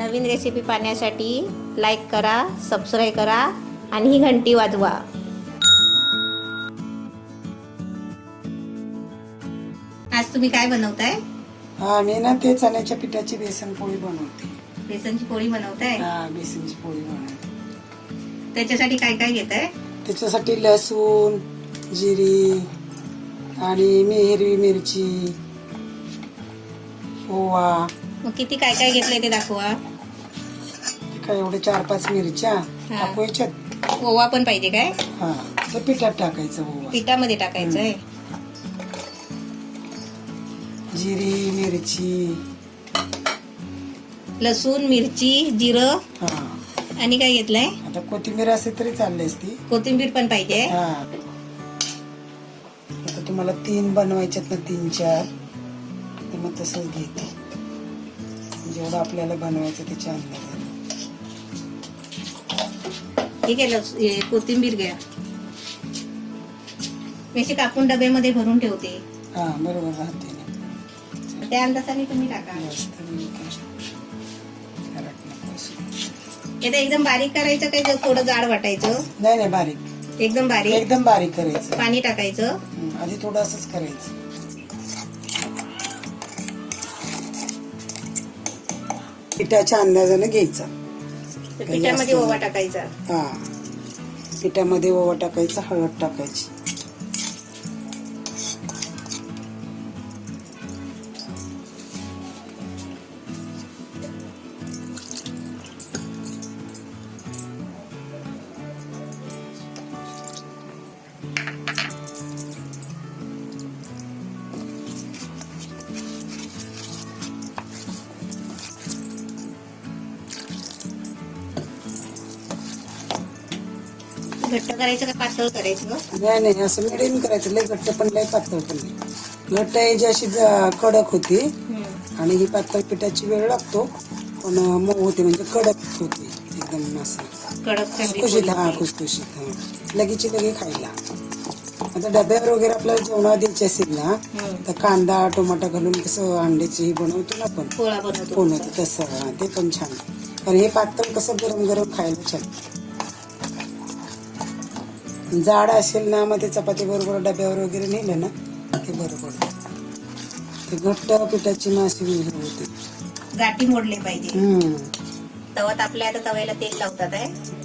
नवीन recipe पाहण्यासाठी like करा, subscribe करा आणि ही घंटी वाजवा. आज तुम्ही काय बनवताय? मी ना ते चण्याच्या पिठाची बेसन पोळी बनवते. बेसनची पोळी बनवताय? बेसनची पोळी बनवते. त्याच्यासाठी काय काय घेताय? त्याच्यासाठी लसूण, जिरी आणि हिरवी मिरची, ओवा. मग किती काय काय घेतलंय ते दाखवा. काय एवढे 4-5 मिरच्या टाकायच्यात. ओवा पण पाहिजे काय? ते पिठात टाकायचं. ओवा पिठामध्ये टाकायचं आहे. जिरी, मिरची, लसूण, मिरची, जिरं आणि काय घेतलंय? आता कोथिंबीर असेल तरी चालली असती. कोथिंबीर पण पाहिजे. आता तुम्हाला 3 बनवायच्यात ना, 3-4 तर मग तसंच घेते. जेवढं आपल्याला बनवायचं त्याच्या अंदाजाने. ठीक आहे, कोथिंबीर घ्या. मी अशी कापून डब्यामध्ये भरून ठेवते. बरोबर राहते. त्या अंदाजाने तुम्ही टाका. हे एकदम बारीक करायचं काय थोडं जाड वाटायचं? नाही, बारीक. एकदम बारीक करायचं. पाणी टाकायचं. आधी थोडं असंच करायचं. पिठाच्या अंदाजाने घ्यायचा. पिठामध्ये ओवा टाकायचा. पिठामध्ये ओवा टाकायचा, हळद टाकायची. घट्ट करायचं का पातळ करायचं? नाही, असं मिडियम करायचं. लय घट्ट पण लय पातळ पण नाही. घट्ट आहे जी अशी कडक होती आणि ही पातळ पिठाची वेळ लागतो, पण मऊ होते म्हणजे कडक होते एकदम. असं कडक खुसखुशीत लगेची लगे खायला. आता डब्यावर वगैरे आपल्याला जेवणा द्यायची असेल ना, तर कांदा टोमॅटो घालून कसं अंड्याची ही बनवतो ना आपण, पोळा बनवतो तसं. ते पण छान. कारण हे पातळ कसं गरम गरम खायला छान. जाड असेल ना, मग ते चपाती बरोबर डब्यावर वगैरे नेलं ना, ते बरोबर. ते घट्ट पिठाची माशी होते. गाठी मोडले पाहिजे. तवा तापल्या, आता तव्याला तेल लावतात आहे.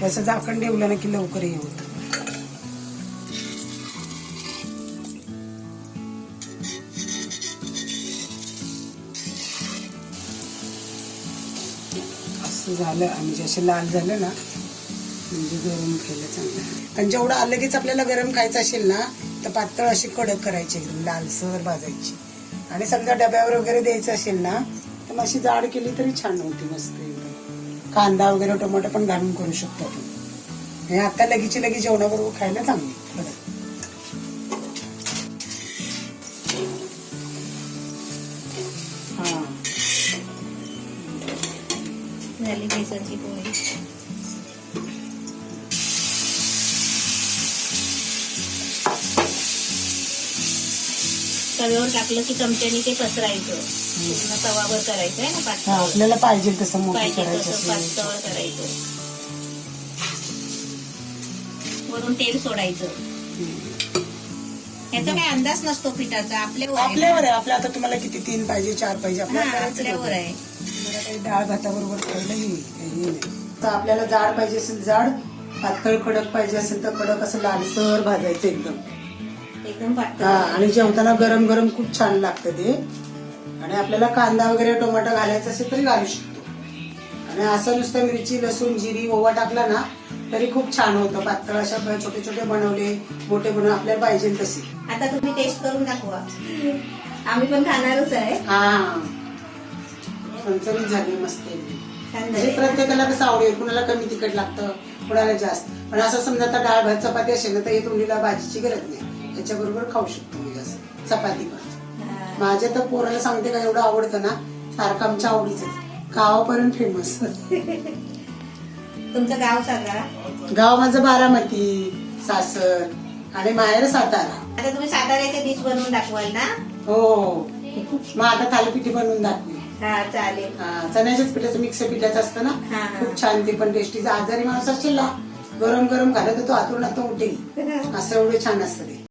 असं झाकण ठेवलं ना की लवकर हे होतं. असं झालं म्हणजे असे लाल झालं ना, म्हणजे गरम केलं चांगलं. आणि जेवढं लगेच आपल्याला गरम खायचं असेल ना, तर पातळ अशी कडक करायची, एकदम लालसर भाजायची. आणि समजा डब्यावर वगैरे द्यायचं असेल ना, तर मग अशी जाड केली तरी छान होती, मस्त एकदम. कांदा वगैरे टोमॅटो पण घालून करू शकतो आपण. हे आता लगेची लगेच जेवणाबरोबर खायला चांगली. झाली बेसनची पोळी. तव्यावर टाकलं की चमच्याने ते पसरायचं. पूर्ण तवावर करायचं आहे ना पातळ. आपल्याला पाहिजे तसं मोठं पातळ करायचं. करायचं. वरून तेल सोडायचं. याचा काही अंदाज नसतो पिठाचा. आपल्यावर आहे. आपल्या आता तुम्हाला किती 3 पाहिजे 4 पाहिजे आपल्यावर आहे. तुम्हाला काही डाळ भाताबरोबर खायला नाही. तर आपल्याला जाड पाहिजे असेल जाड, पातळ कडक पाहिजे असेल तर कडक, असं लालसर भाजायचं एकदम पातळ. आणि जेवताना गरम गरम खूप छान लागतं ते. आणि आपल्याला कांदा वगैरे टोमॅटो घालायचा असेल तरी घालू शकतो. आणि असं नुसतं मिरची, लसूण, जिरी, ओवा टाकला ना तरी खूप छान होतं. पातळ अशा छोटे छोटे बनवले, मोठे बनवले, आपल्याला पाहिजे तसे. आता तुम्ही टेस्ट करून दाखवा. आम्ही पण खाणारच आहे. चमचमीत झाली मस्त. म्हणजे प्रत्येकाला कसं आवडेल, कुणाला कमी तिखट लागतं, कुणाला जास्त. पण असं समजा आता डाळ भात चपाती असेल ना, तर हे तोंडीला भाजीची गरज नाही, त्याच्याबरोबर खाऊ शकतो. म्हणजे असं चपाती पण माझ्या तर पोराला सांगते का एवढं आवडतं ना, सारखं आमच्या आवडीच गावापर्यंत फेमस. तुमचं गाव सांगा. गाव माझं बारामती, सासर आणि माहेर सातारा. आता तुम्ही साताऱ्याचे डिश बनवून दाखवाल ना? हो, मग आता थालीपीठी बनवून दाखवी. हा चालेल. चण्याच्याच पिठाचं मिक्स पिठाचं असतं ना, हा. खूप छान ते पण टेस्टी. आजारी माणूस असेल ना, गरम गरम खाल्लं तर तो आतून उठेल, असं एवढं छान असतं ते.